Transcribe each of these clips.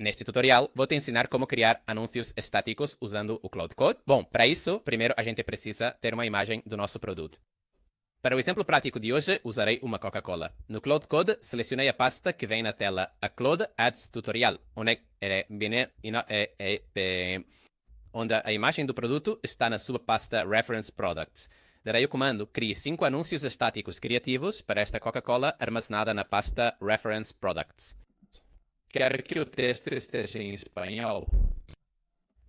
Neste tutorial, vou te ensinar como criar anúncios estáticos usando o Cloud Code. Bom, para isso, primeiro a gente precisa ter uma imagem do nosso produto. Para o exemplo prático de hoje, usarei uma Coca-Cola. No Cloud Code, selecionei a pasta que vem na tela a Cloud Ads Tutorial, onde a imagem do produto está na sua pasta Reference Products. Darei o comando crie 5 anúncios estáticos criativos para esta Coca-Cola armazenada na pasta Reference Products. Quero que o texto esteja em espanhol.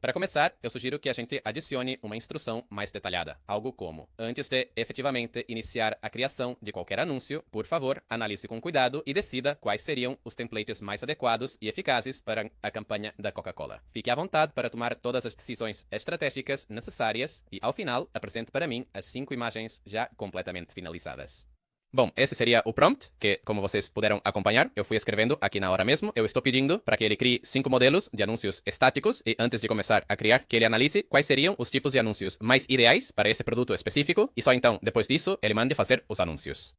Para começar, eu sugiro que a gente adicione uma instrução mais detalhada, algo como: antes de efetivamente iniciar a criação de qualquer anúncio, por favor, analise com cuidado e decida quais seriam os templates mais adequados e eficazes para a campanha da Coca-Cola. Fique à vontade para tomar todas as decisões estratégicas necessárias e, ao final, apresente para mim as 5 imagens já completamente finalizadas. Bom, esse seria o prompt, que, como vocês puderam acompanhar, eu fui escrevendo aqui na hora mesmo. Eu estou pedindo para que ele crie 5 modelos de anúncios estáticos e, antes de começar a criar, que ele analise quais seriam os tipos de anúncios mais ideais para esse produto específico e só então, depois disso, ele mande fazer os anúncios.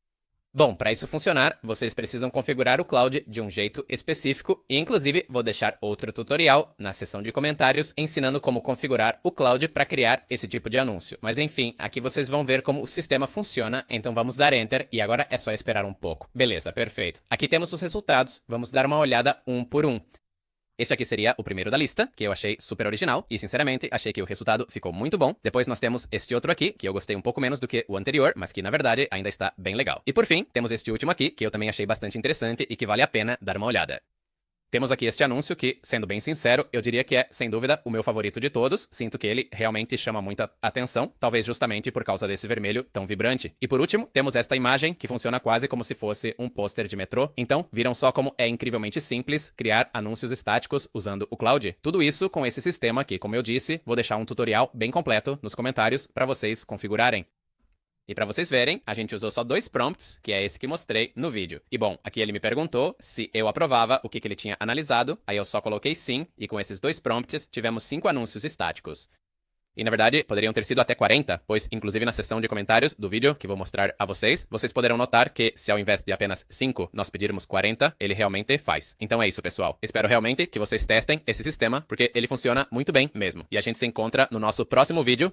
Bom, para isso funcionar, vocês precisam configurar o Cloud de um jeito específico e, inclusive, vou deixar outro tutorial na seção de comentários ensinando como configurar o Cloud para criar esse tipo de anúncio. Mas enfim, aqui vocês vão ver como o sistema funciona, então vamos dar Enter e agora é só esperar um pouco. Beleza, perfeito. Aqui temos os resultados, vamos dar uma olhada um por um. Este aqui seria o primeiro da lista, que eu achei super original e, sinceramente, achei que o resultado ficou muito bom. Depois nós temos este outro aqui, que eu gostei um pouco menos do que o anterior, mas que, na verdade, ainda está bem legal. E, por fim, temos este último aqui, que eu também achei bastante interessante e que vale a pena dar uma olhada. Temos aqui este anúncio que, sendo bem sincero, eu diria que é, sem dúvida, o meu favorito de todos. Sinto que ele realmente chama muita atenção, talvez justamente por causa desse vermelho tão vibrante. E por último, temos esta imagem que funciona quase como se fosse um pôster de metrô. Então, viram só como é incrivelmente simples criar anúncios estáticos usando o Cloud? Tudo isso com esse sistema que, como eu disse, vou deixar um tutorial bem completo nos comentários para vocês configurarem. E para vocês verem, a gente usou só 2 prompts, que é esse que mostrei no vídeo. E bom, aqui ele me perguntou se eu aprovava o que ele tinha analisado, aí eu só coloquei sim, e com esses 2 prompts tivemos 5 anúncios estáticos. E na verdade, poderiam ter sido até 40, pois inclusive na seção de comentários do vídeo que vou mostrar a vocês, vocês poderão notar que se ao invés de apenas 5 nós pedirmos 40, ele realmente faz. Então é isso, pessoal. Espero realmente que vocês testem esse sistema, porque ele funciona muito bem mesmo. E a gente se encontra no nosso próximo vídeo.